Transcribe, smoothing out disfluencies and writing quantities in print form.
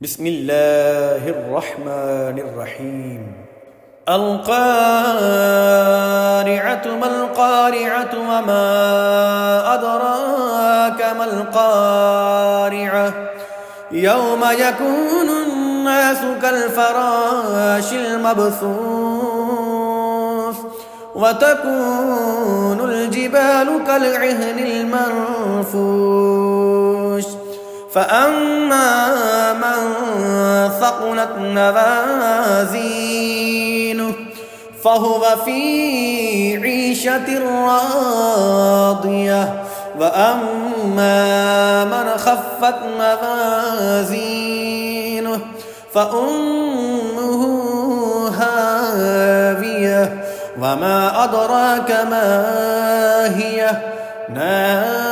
بسم الله الرحمن الرحيم. القارعة ما القارعة وما أدراك ما القارعة يوم يكون الناس كالفراش المبثوث وتكون الجبال كالعهن المنفوش فأما من ثقلت موازينه فهو في عيشة راضية وأما من خفت موازينه فأمه هاوية وما أدراك ما هي نار